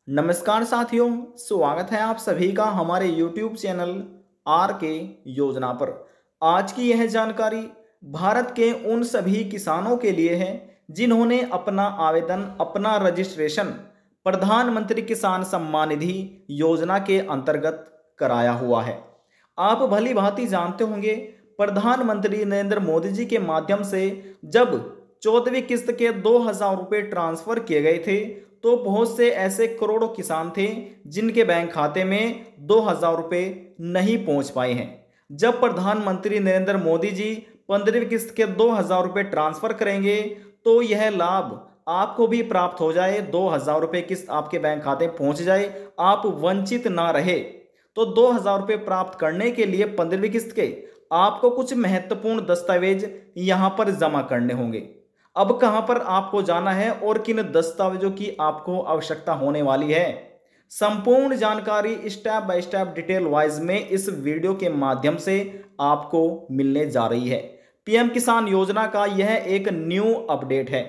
नमस्कार साथियों, स्वागत है आप सभी का हमारे YouTube चैनल आर के योजना पर। आज की यह जानकारी भारत के उन सभी किसानों के लिए है जिन्होंने अपना आवेदन, अपना रजिस्ट्रेशन प्रधानमंत्री किसान सम्मान निधि योजना के अंतर्गत कराया हुआ है। आप भली भांति जानते होंगे, प्रधानमंत्री नरेंद्र मोदी जी के माध्यम से जब 14वीं किस्त के 2,000 रुपये ट्रांसफर किए गए थे तो बहुत से ऐसे करोड़ों किसान थे जिनके बैंक खाते में 2,000 रुपये नहीं पहुंच पाए हैं। जब प्रधानमंत्री नरेंद्र मोदी जी 15वीं किस्त के 2,000 रुपये ट्रांसफर करेंगे तो यह लाभ आपको भी प्राप्त हो जाए, 2,000 रुपये किस्त आपके बैंक खाते में पहुंच जाए, आप वंचित ना रहे। तो 2,000 रुपये प्राप्त करने के लिए 15वीं किस्त के आपको कुछ महत्वपूर्ण दस्तावेज यहां पर जमा करने होंगे। अब कहां पर आपको जाना है और किन दस्तावेजों की आपको आवश्यकता होने वाली है, संपूर्ण जानकारी step by step detail wise में इस वीडियो के माध्यम से आपको मिलने जा रही है। पीएम किसान योजना का यह एक न्यू अपडेट है।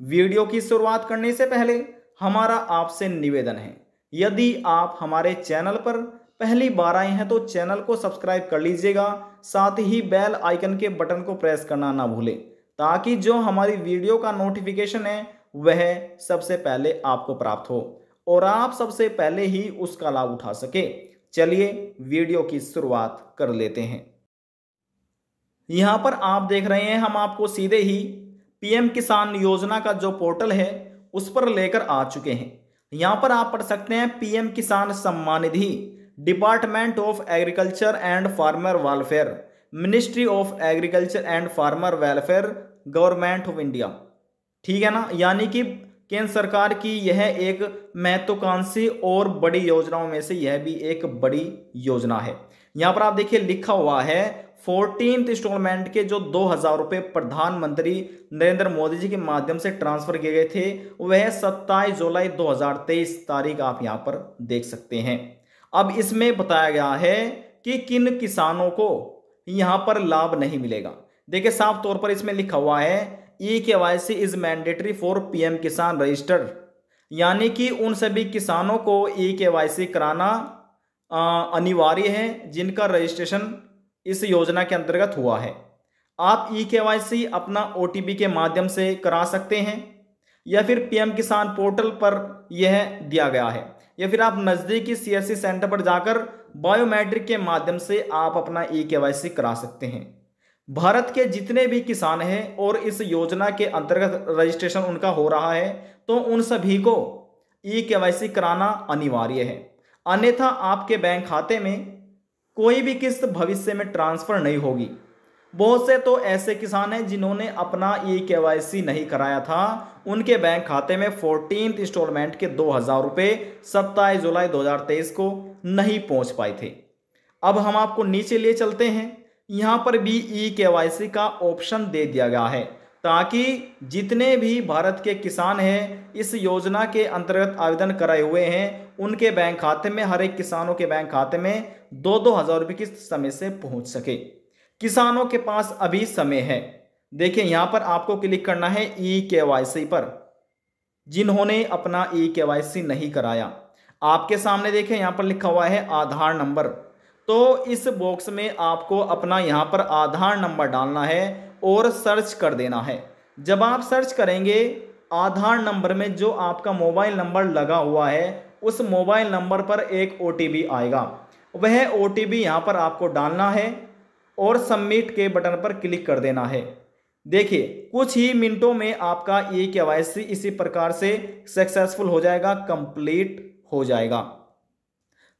वीडियो की शुरुआत करने से पहले हमारा आपसे निवेदन है, यदि आप हमारे चैनल पर पहली बार आए हैं तो चैनल को सब्सक्राइब कर लीजिएगा, साथ ही बेल आइकन के बटन को प्रेस करना ना भूलें ताकि जो हमारी वीडियो का नोटिफिकेशन है वह सबसे पहले आपको प्राप्त हो और आप सबसे पहले ही उसका लाभ उठा सके। चलिए वीडियो की शुरुआत कर लेते हैं। यहां पर आप देख रहे हैं, हम आपको सीधे ही पीएम किसान योजना का जो पोर्टल है उस पर लेकर आ चुके हैं। यहां पर आप पढ़ सकते हैं PM Kisan Samman Nidhi, department of agriculture and farmer welfare, ministry of agriculture and farmer welfare, government of India. ठीक है ना, यानी कि केंद्र सरकार की यह एक महत्वाकांक्षी और बड़ी योजनाओं में से यह भी एक बड़ी योजना है। यहां पर आप देखिए लिखा हुआ है 14th इंस्टॉलमेंट के जो 2,000 रुपये प्रधानमंत्री नरेंद्र मोदी जी के माध्यम से ट्रांसफर किए गए थे वह 27 जुलाई 2023 तारीख आप यहां पर देख सकते हैं। अब इसमें बताया गया है कि किन किसानों को यहां पर लाभ नहीं मिलेगा। देखिए साफ तौर पर इसमें लिखा हुआ है eKYC is mandatory for PM किसान रजिस्टर, यानी कि उन सभी किसानों को eKYC कराना अनिवार्य है जिनका रजिस्ट्रेशन इस योजना के अंतर्गत हुआ है। आप eKYC अपना OTP के माध्यम से करा सकते हैं या फिर पीएम किसान पोर्टल पर यह दिया गया है, या फिर आप नज़दीकी CSC सेंटर पर जाकर बायोमेट्रिक के माध्यम से आप अपना eKYC करा सकते हैं। भारत के जितने भी किसान हैं और इस योजना के अंतर्गत रजिस्ट्रेशन उनका हो रहा है तो उन सभी को eKYC कराना अनिवार्य है, अन्यथा आपके बैंक खाते में कोई भी किस्त भविष्य में ट्रांसफर नहीं होगी। बहुत से तो ऐसे किसान हैं जिन्होंने अपना eKYC नहीं कराया था, उनके बैंक खाते में 14th इंस्टॉलमेंट के 2,000 रुपये 27 जुलाई 2023 को नहीं पहुंच पाए थे। अब हम आपको नीचे ले चलते हैं, यहाँ पर भी eKYC का ऑप्शन दे दिया गया है ताकि जितने भी भारत के किसान हैं इस योजना के अंतर्गत आवेदन कराए हुए हैं उनके बैंक खाते में, हर एक किसानों के बैंक खाते में 2,000 रुपये किस्त समय से पहुंच सके। किसानों के पास अभी समय है। देखिए यहाँ पर आपको क्लिक करना है eKYC पर, जिन्होंने अपना eKYC नहीं कराया। आपके सामने देखें यहाँ पर लिखा हुआ है आधार नंबर, तो इस बॉक्स में आपको अपना यहाँ पर आधार नंबर डालना है और सर्च कर देना है। जब आप सर्च करेंगे आधार नंबर में जो आपका मोबाइल नंबर लगा हुआ है उस मोबाइल नंबर पर एक OTP आएगा, वह OTP यहाँ पर आपको डालना है और सबमिट के बटन पर क्लिक कर देना है। देखिए कुछ ही मिनटों में आपका eKYC इसी प्रकार से सक्सेसफुल हो जाएगा, कंप्लीट हो जाएगा।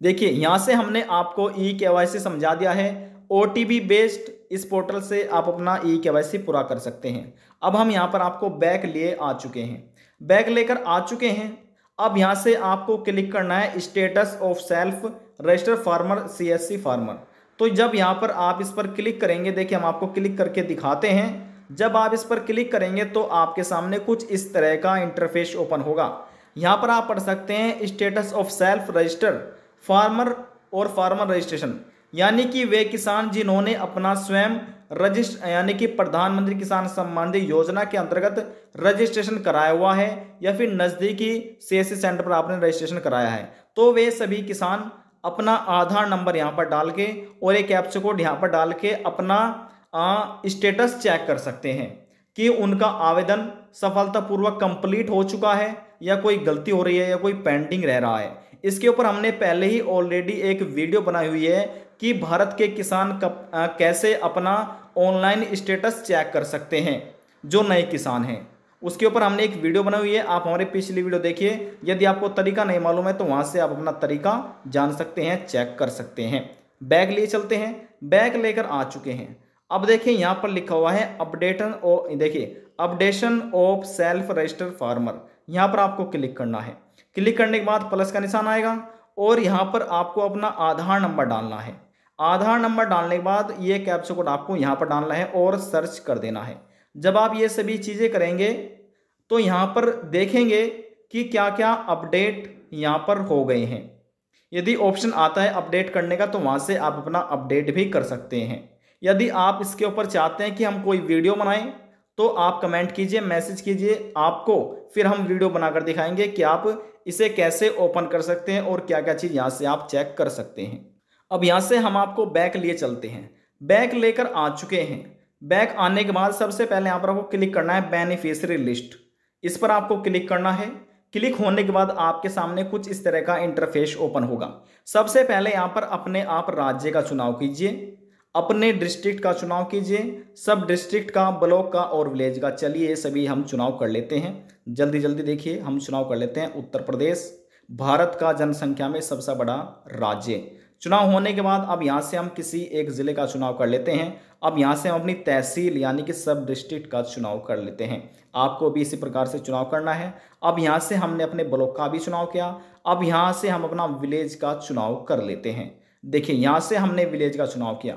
देखिए यहाँ से हमने आपको eKYC समझा दिया है। OTP बेस्ड इस पोर्टल से आप अपना eKYC पूरा कर सकते हैं। अब हम यहाँ पर आपको बैक लिए आ चुके हैं, बैक लेकर आ चुके हैं। अब यहाँ से आपको क्लिक करना है status of self register farmer CSC farmer. तो जब यहाँ पर आप इस पर क्लिक करेंगे, देखिए हम आपको क्लिक करके दिखाते हैं। जब आप इस पर क्लिक करेंगे तो आपके सामने कुछ इस तरह का इंटरफेस ओपन होगा। यहाँ पर आप पढ़ सकते हैं status of self register farmer और फार्मर रजिस्ट्रेशन, यानी कि वे किसान जिन्होंने अपना स्वयं रजिस्टर यानी कि प्रधानमंत्री किसान सम्मान निधि योजना के अंतर्गत रजिस्ट्रेशन कराया हुआ है या फिर नज़दीकी सीएससी सेंटर पर आपने रजिस्ट्रेशन कराया है, तो वे सभी किसान अपना आधार नंबर यहाँ पर डाल के और एक कैप्चा कोड यहाँ पर डाल के अपना स्टेटस चेक कर सकते हैं कि उनका आवेदन सफलतापूर्वक कंप्लीट हो चुका है या कोई गलती हो रही है या कोई पेंडिंग रह रहा है। इसके ऊपर हमने पहले ही ऑलरेडी एक वीडियो बनाई हुई है कि भारत के किसान कैसे अपना ऑनलाइन स्टेटस चेक कर सकते हैं जो नए किसान हैं। उसके ऊपर हमने एक वीडियो बनाई हुई है, आप हमारी पिछली वीडियो देखिए। यदि आपको तरीका नहीं मालूम है तो वहाँ से आप अपना तरीका जान सकते हैं, चेक कर सकते हैं। बैग लिए चलते हैं, बैग लेकर आ चुके हैं। अब देखिए यहाँ पर लिखा हुआ है updation of self registered farmer, यहाँ पर आपको क्लिक करना है। क्लिक करने के बाद प्लस का निशान आएगा और यहाँ पर आपको अपना आधार नंबर डालना है। आधार नंबर डालने के बाद ये कैप्चा कोड आपको यहाँ पर डालना है और सर्च कर देना है। जब आप ये सभी चीज़ें करेंगे तो यहाँ पर देखेंगे कि क्या क्या अपडेट यहाँ पर हो गए हैं। यदि ऑप्शन आता है अपडेट करने का तो वहाँ से आप अपना अपडेट भी कर सकते हैं। यदि आप इसके ऊपर चाहते हैं कि हम कोई वीडियो बनाएं तो आप कमेंट कीजिए, मैसेज कीजिए, आपको फिर हम वीडियो बनाकर दिखाएंगे कि आप इसे कैसे ओपन कर सकते हैं और क्या क्या चीज़ यहाँ से आप चेक कर सकते हैं। अब यहाँ से हम आपको बैक लिए चलते हैं। बैक लेकर आ चुके हैं। बैक आने के बाद सबसे पहले यहाँ पर आपको क्लिक करना है बेनिफिशियरी लिस्ट, इस पर आपको क्लिक करना है। क्लिक होने के बाद आपके सामने कुछ इस तरह का इंटरफेस ओपन होगा। सबसे पहले यहाँ पर अपने आप राज्य का चुनाव कीजिए, अपने डिस्ट्रिक्ट का चुनाव कीजिए, सब डिस्ट्रिक्ट का, ब्लॉक का और विलेज का। चलिए ये सभी हम चुनाव कर लेते हैं। जल्दी जल्दी देखिए हम चुनाव कर लेते हैं। उत्तर प्रदेश भारत का जनसंख्या में सबसे बड़ा राज्य। चुनाव होने के बाद अब यहाँ से हम किसी एक ज़िले का चुनाव कर लेते हैं। अब यहाँ से हम अपनी तहसील यानी कि सब डिस्ट्रिक्ट का चुनाव कर लेते हैं। आपको भी इसी प्रकार से चुनाव करना है। अब यहाँ से हमने अपने ब्लॉक का भी चुनाव किया। अब यहाँ से हम अपना विलेज का चुनाव कर लेते हैं। देखिए यहाँ से हमने विलेज का चुनाव किया।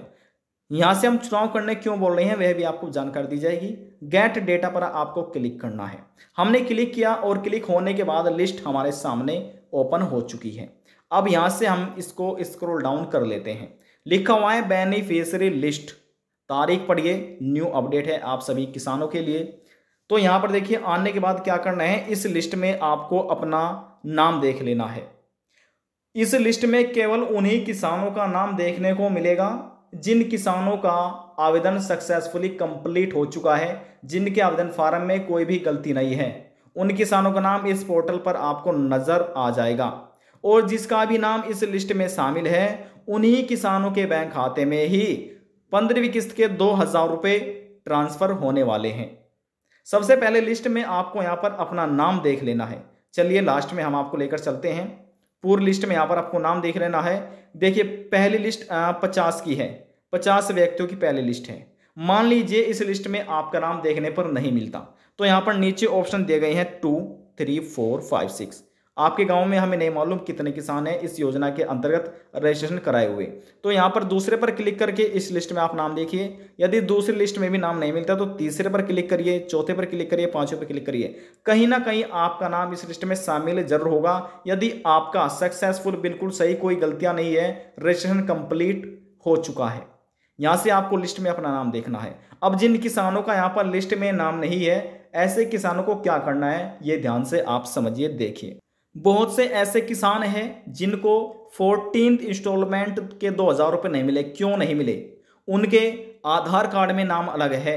यहाँ से हम चुनाव करने क्यों बोल रहे हैं वह भी आपको जानकारी दी जाएगी। गेट डेटा पर आपको क्लिक करना है। हमने क्लिक किया और क्लिक होने के बाद लिस्ट हमारे सामने ओपन हो चुकी है। अब यहाँ से हम इसको स्क्रॉल डाउन कर लेते हैं। लिखा हुआ है बेनिफिशियरी लिस्ट, तारीख पढ़िए, न्यू अपडेट है आप सभी किसानों के लिए। तो यहाँ पर देखिए आने के बाद क्या करना है, इस लिस्ट में आपको अपना नाम देख लेना है। इस लिस्ट में केवल उन्हीं किसानों का नाम देखने को मिलेगा जिन किसानों का आवेदन सक्सेसफुली कंप्लीट हो चुका है, जिनके आवेदन फार्म में कोई भी गलती नहीं है। उन किसानों का नाम इस पोर्टल पर आपको नजर आ जाएगा और जिसका भी नाम इस लिस्ट में शामिल है उन्हीं किसानों के बैंक खाते में ही 15वीं किस्त के 2000 रुपये ट्रांसफर होने वाले हैं। सबसे पहले लिस्ट में आपको यहाँ पर अपना नाम देख लेना है। चलिए लास्ट में हम आपको लेकर चलते हैं। पूरी लिस्ट में यहाँ पर आपको नाम देख लेना है। देखिए पहली लिस्ट 50 की है, 50 व्यक्तियों की पहली लिस्ट है। मान लीजिए इस लिस्ट में आपका नाम देखने पर नहीं मिलता तो यहाँ पर नीचे ऑप्शन दिए गए हैं 2, 3, 4, 5, 6। आपके गांव में हमें नहीं मालूम कितने किसान हैं इस योजना के अंतर्गत रजिस्ट्रेशन कराए हुए, तो यहाँ पर दूसरे पर क्लिक करके इस लिस्ट में आप नाम देखिए। यदि दूसरी लिस्ट में भी नाम नहीं मिलता तो तीसरे पर क्लिक करिए, चौथे पर क्लिक करिए, पांचवें पर क्लिक करिए। कहीं ना कहीं आपका नाम इस लिस्ट में शामिल जरूर होगा। यदि आपका सक्सेसफुल, बिल्कुल सही, कोई गलतियां नहीं है, रजिस्ट्रेशन कंप्लीट हो चुका है। यहाँ से आपको लिस्ट में अपना नाम देखना है। अब जिन किसानों का यहाँ पर लिस्ट में नाम नहीं है, ऐसे किसानों को क्या करना है ये ध्यान से आप समझिए, देखिए। बहुत से ऐसे किसान हैं जिनको 14th इंस्टॉलमेंट के 2000 रुपये नहीं मिले। क्यों नहीं मिले? उनके आधार कार्ड में नाम अलग है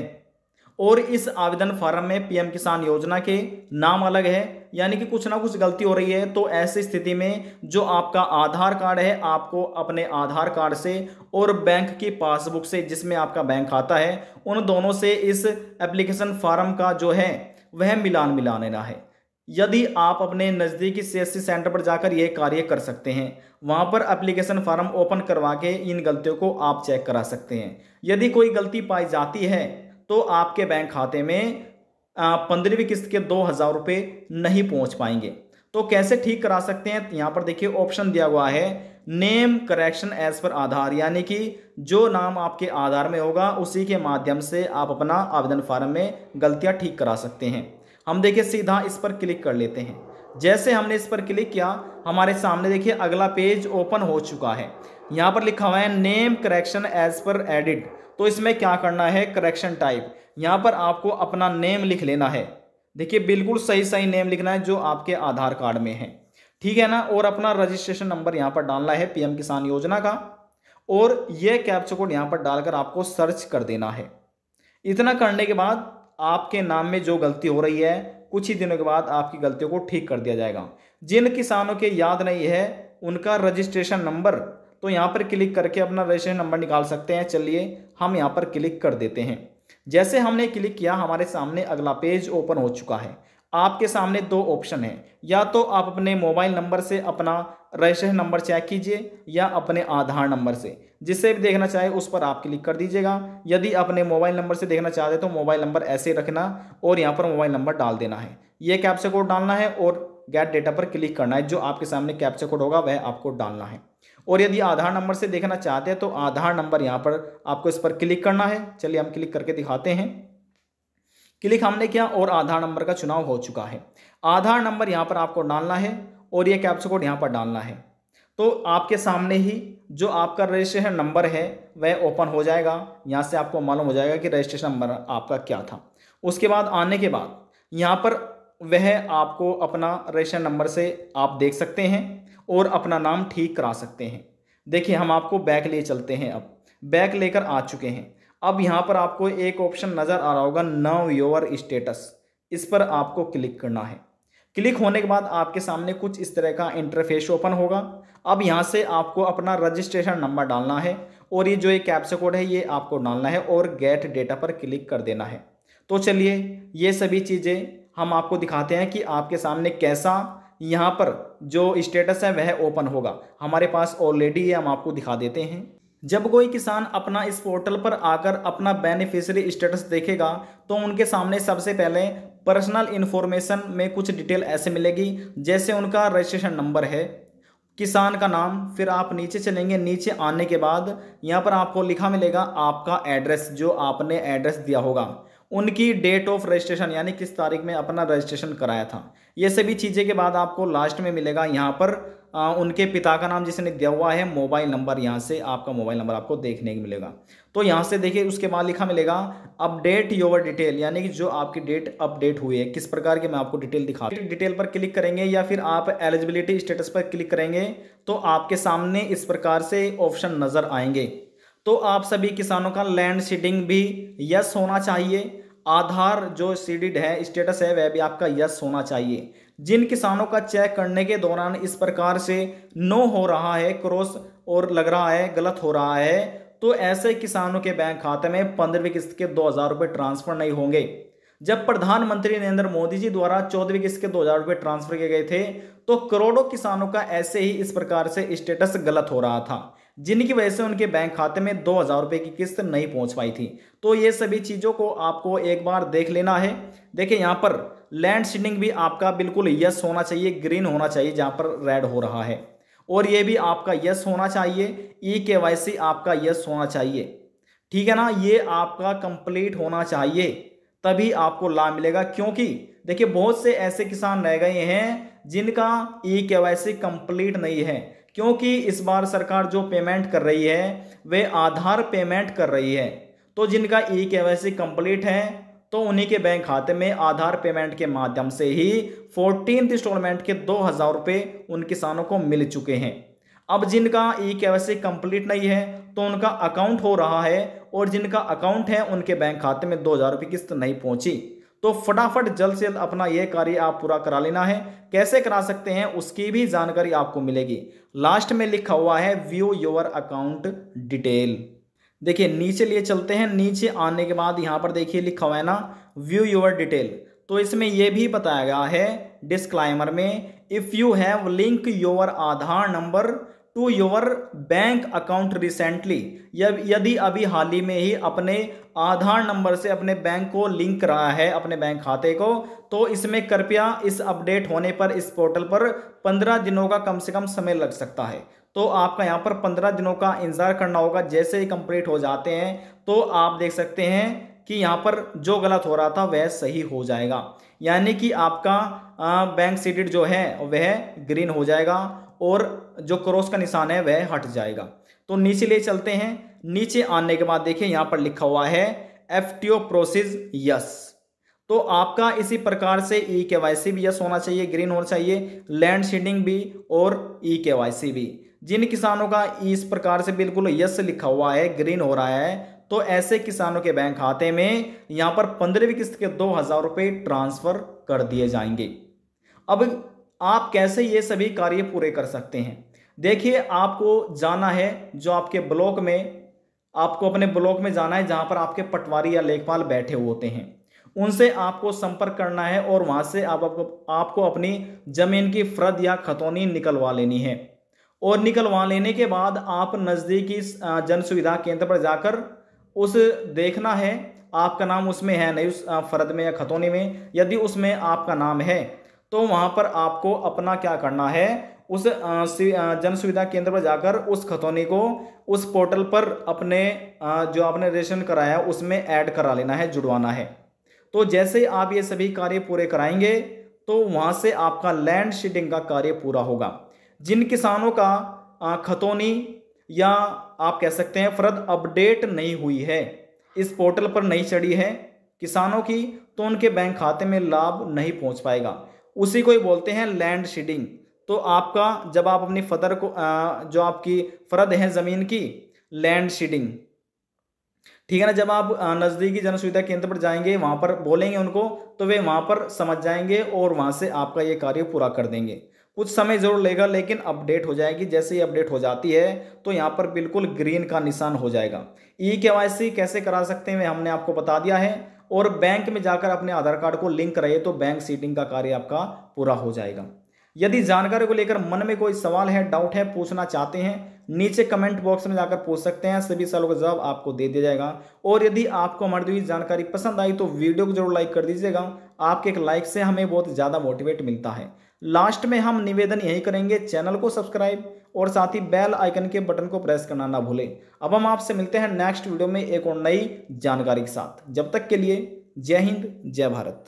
और इस आवेदन फार्म में पीएम किसान योजना के नाम अलग है, यानी कि कुछ ना कुछ गलती हो रही है। तो ऐसी स्थिति में जो आपका आधार कार्ड है, आपको अपने आधार कार्ड से और बैंक की पासबुक से जिसमें आपका बैंक खाता है, उन दोनों से इस एप्लीकेशन फार्म का जो है वह मिला लेना है। यदि आप अपने नज़दीकी सीएससी सेंटर पर जाकर यह कार्य कर सकते हैं, वहां पर एप्लीकेशन फार्म ओपन करवा के इन गलतियों को आप चेक करा सकते हैं। यदि कोई गलती पाई जाती है तो आपके बैंक खाते में 15वीं किस्त के 2000 रुपये नहीं पहुंच पाएंगे। तो कैसे ठीक करा सकते हैं? यहाँ पर देखिए ऑप्शन दिया हुआ है नेम करेक्शन एज पर आधार, यानी कि जो नाम आपके आधार में होगा उसी के माध्यम से आप अपना आवेदन फार्म में गलतियां ठीक करा सकते हैं। हम देखिए सीधा इस पर क्लिक कर लेते हैं। जैसे हमने इस पर क्लिक किया, हमारे सामने देखिए अगला पेज ओपन हो चुका है। यहाँ पर लिखा हुआ है name correction as per edit, तो इसमें क्या करना है, करेक्शन टाइप, यहाँ पर आपको अपना नेम लिख लेना है। देखिए बिल्कुल सही सही नेम लिखना है जो आपके आधार कार्ड में है, ठीक है ना। और अपना रजिस्ट्रेशन नंबर यहाँ पर डालना है पीएम किसान योजना का, और ये कैप्चा कोड यहाँ पर डालकर आपको सर्च कर देना है। इतना करने के बाद आपके नाम में जो गलती हो रही है, कुछ ही दिनों के बाद आपकी गलतियों को ठीक कर दिया जाएगा। जिन किसानों के याद नहीं है उनका रजिस्ट्रेशन नंबर, तो यहाँ पर क्लिक करके अपना रजिस्ट्रेशन नंबर निकाल सकते हैं। चलिए हम यहाँ पर क्लिक कर देते हैं। जैसे हमने क्लिक किया हमारे सामने अगला पेज ओपन हो चुका है। आपके सामने दो ऑप्शन है, या तो आप अपने मोबाइल नंबर से अपना रजिस्ट्रेशन नंबर चेक कीजिए या अपने आधार नंबर से, जिससे भी देखना चाहे उस पर आप क्लिक कर दीजिएगा। यदि अपने मोबाइल नंबर से देखना चाहते तो मोबाइल नंबर ऐसे रखना और यहाँ पर मोबाइल नंबर डाल देना है, ये कैप्चा कोड डालना है और गेट डेटा पर क्लिक करना है। जो आपके सामने कैप्चा कोड होगा वह आपको डालना है। और यदि आधार नंबर से देखना चाहते हैं तो आधार नंबर यहाँ पर आपको इस पर क्लिक करना है। चलिए हम क्लिक करके दिखाते हैं। क्लिक हमने किया और आधार नंबर का चुनाव हो चुका है। आधार नंबर यहाँ पर आपको डालना है और ये कैप्चा कोड यहाँ पर डालना है। तो आपके सामने ही जो आपका रजिस्ट्रेशन नंबर है वह ओपन हो जाएगा। यहाँ से आपको मालूम हो जाएगा कि रजिस्ट्रेशन नंबर आपका क्या था। उसके बाद आने के बाद यहाँ पर वह आपको अपना रजिस्ट्रेशन नंबर से आप देख सकते हैं और अपना नाम ठीक करा सकते हैं। देखिए हम आपको बैक ले चलते हैं। अब बैक लेकर आ चुके हैं। अब यहाँ पर आपको एक ऑप्शन नज़र आ रहा होगा, नाउ योर स्टेटस, इस पर आपको क्लिक करना है। क्लिक होने के बाद आपके सामने कुछ इस तरह का इंटरफेस ओपन होगा। अब यहाँ से आपको अपना रजिस्ट्रेशन नंबर डालना है और ये जो एक कैप्चा कोड है ये आपको डालना है और गेट डेटा पर क्लिक कर देना है। तो चलिए ये सभी चीज़ें हम आपको दिखाते हैं कि आपके सामने कैसा यहाँ पर जो स्टेटस है वह ओपन होगा। हमारे पास ऑलरेडी ये हम आपको दिखा देते हैं। जब कोई किसान अपना इस पोर्टल पर आकर अपना बेनिफिशियरी स्टेटस देखेगा तो उनके सामने सबसे पहले पर्सनल इन्फॉर्मेशन में कुछ डिटेल ऐसे मिलेगी, जैसे उनका रजिस्ट्रेशन नंबर है, किसान का नाम, फिर आप नीचे चलेंगे। नीचे आने के बाद यहाँ पर आपको लिखा मिलेगा आपका एड्रेस, जो आपने एड्रेस दिया होगा, उनकी डेट ऑफ रजिस्ट्रेशन यानी किस तारीख में अपना रजिस्ट्रेशन कराया था। ये सभी चीज़ें के बाद आपको लास्ट में मिलेगा यहाँ पर उनके पिता का नाम जिसने दिया हुआ है, मोबाइल नंबर, यहाँ से आपका मोबाइल नंबर आपको देखने को मिलेगा। तो यहाँ से देखिए उसके बाद लिखा मिलेगा अपडेट योर डिटेल, यानी कि जो आपकी डेट अपडेट हुई है किस प्रकार की, मैं आपको डिटेल दिखा। डिटेल पर क्लिक करेंगे या फिर आप एलिजिबिलिटी स्टेटस पर क्लिक करेंगे तो आपके सामने इस प्रकार से ऑप्शन नज़र आएंगे। तो आप सभी किसानों का लैंड सीडिंग भी यस होना चाहिए, आधार जो सीडिड है स्टेटस है वह भी आपका यस होना चाहिए। जिन किसानों का चेक करने के दौरान इस प्रकार से नो हो रहा है, क्रॉस और लग रहा है, गलत हो रहा है, तो ऐसे किसानों के बैंक खाते में 15वीं किस्त के 2000 रुपये ट्रांसफर नहीं होंगे। जब प्रधानमंत्री नरेंद्र मोदी जी द्वारा 14वीं किस्त के 2000 रुपये ट्रांसफर किए गए थे तो करोड़ों किसानों का ऐसे ही इस प्रकार से स्टेटस गलत हो रहा था, जिनकी वजह से उनके बैंक खाते में 2000 रुपये की किस्त नहीं पहुंच पाई थी। तो ये सभी चीज़ों को आपको एक बार देख लेना है। देखिए यहाँ पर लैंड सीडिंग भी आपका बिल्कुल यस होना चाहिए, ग्रीन होना चाहिए जहाँ पर रेड हो रहा है, और ये भी आपका यस होना चाहिए, ई-KYC आपका यस होना चाहिए, ठीक है ना। ये आपका कंप्लीट होना चाहिए, तभी आपको लाभ मिलेगा। क्योंकि देखिए बहुत से ऐसे किसान रह गए हैं जिनका ई-KYC कंप्लीट नहीं है, क्योंकि इस बार सरकार जो पेमेंट कर रही है वे आधार पेमेंट कर रही है। तो जिनका ई-KYC कंप्लीट है तो उन्हीं के बैंक खाते में आधार पेमेंट के माध्यम से ही 14th इंस्टॉलमेंट के 2000 रुपये उन किसानों को मिल चुके हैं। अब जिनका ई-KYC कंप्लीट नहीं है तो उनका अकाउंट हो रहा है, और जिनका अकाउंट है उनके बैंक खाते में 2000 रुपये किस्त नहीं पहुंची। तो फटाफट जल्द से जल्द अपना यह कार्य आप पूरा करा लेना है। कैसे करा सकते हैं उसकी भी जानकारी आपको मिलेगी। लास्ट में लिखा हुआ है व्यू योर अकाउंट डिटेल। देखिए नीचे लिए चलते हैं। नीचे आने के बाद यहाँ पर देखिए लिखा हुआ है ना व्यू योर डिटेल। तो इसमें यह भी बताया गया है डिस्क्लाइमर में, if you have link your Aadhaar number two your bank account recently, यदि अभी हाल ही में ही अपने आधार नंबर से अपने बैंक को लिंक करा है अपने बैंक खाते को, तो इसमें कृपया इस अपडेट होने पर इस पोर्टल पर 15 दिनों का कम से कम समय लग सकता है। तो आपका यहाँ पर 15 दिनों का इंतजार करना होगा। जैसे ही कंप्लीट हो जाते हैं तो आप देख सकते हैं कि यहाँ पर जो गलत हो रहा था वह सही हो जाएगा, यानी कि आपका बैंक सीटेड जो है वह ग्रीन हो जाएगा और जो क्रॉस का निशान है वह हट जाएगा। तो नीचे ले चलते हैं। नीचे आने के बाद देखिए यहाँ पर लिखा हुआ है एफटीओ प्रोसेस यस। तो आपका इसी प्रकार से ई केवाईसी भी यस होना चाहिए, ग्रीन होना चाहिए, लैंड सीडिंग भी और ई केवाईसी भी। जिन किसानों का इस प्रकार से बिल्कुल यस लिखा हुआ है, ग्रीन हो रहा है, तो ऐसे किसानों के बैंक खाते में यहां पर 15वीं किस्त के 2000 रुपये ट्रांसफर कर दिए जाएंगे। अब आप कैसे ये सभी कार्य पूरे कर सकते हैं? देखिए, आपको जाना है जो आपके ब्लॉक में, आपको अपने ब्लॉक में जाना है जहां पर आपके पटवारी या लेखपाल बैठे होते हैं। उनसे आपको संपर्क करना है और वहां से आपको अपनी जमीन की फर्द या खतौनी निकलवा लेनी है। और निकलवा लेने के बाद आप नज़दीकी जन सुविधा केंद्र पर जाकर उस देखना है आपका नाम उसमें है नहीं, उस फर्द में या खतौनी में। यदि उसमें आपका नाम है तो वहां पर आपको अपना क्या करना है, उस जन सुविधा केंद्र पर जाकर उस खतौनी को उस पोर्टल पर अपने जो आपने रजिस्ट्रेशन कराया उसमें ऐड करा लेना है, जुड़वाना है। तो जैसे आप ये सभी कार्य पूरे कराएंगे तो वहां से आपका लैंड सीडिंग का कार्य पूरा होगा। जिन किसानों का खतौनी या आप कह सकते हैं फर्द अपडेट नहीं हुई है, इस पोर्टल पर नहीं चढ़ी है किसानों की, तो उनके बैंक खाते में लाभ नहीं पहुंच पाएगा। उसी को ही बोलते हैं लैंड सीडिंग। तो आपका जब आप अपनी फदर को जो आपकी फर्द है ज़मीन की, लैंड सीडिंग, ठीक है ना, जब आप नज़दीकी जन सुविधा केंद्र पर जाएंगे, वहां पर बोलेंगे उनको, तो वे वहां पर समझ जाएंगे और वहां से आपका ये कार्य पूरा कर देंगे। कुछ समय जरूर लेगा लेकिन अपडेट हो जाएगी। जैसे ही अपडेट हो जाती है तो यहाँ पर बिल्कुल ग्रीन का निशान हो जाएगा। ई केवाईसी कैसे करा सकते हैं हमने आपको बता दिया है। और बैंक में जाकर अपने आधार कार्ड को लिंक कराइए तो बैंक सीडिंग का कार्य आपका पूरा हो जाएगा। यदि जानकारी को लेकर मन में कोई सवाल है, डाउट है, पूछना चाहते हैं, नीचे कमेंट बॉक्स में जाकर पूछ सकते हैं। सभी सवालों का जवाब आपको दे दिया जाएगा। और यदि आपको हमारी दी जानकारी पसंद आई तो वीडियो को जरूर लाइक कर दीजिएगा। आपके एक लाइक से हमें बहुत ज़्यादा मोटिवेट मिलता है। लास्ट में हम निवेदन यही करेंगे, चैनल को सब्सक्राइब और साथ ही बेल आइकन के बटन को प्रेस करना ना भूलें। अब हम आपसे मिलते हैं नेक्स्ट वीडियो में एक और नई जानकारी के साथ। जब तक के लिए जय हिंद, जय भारत।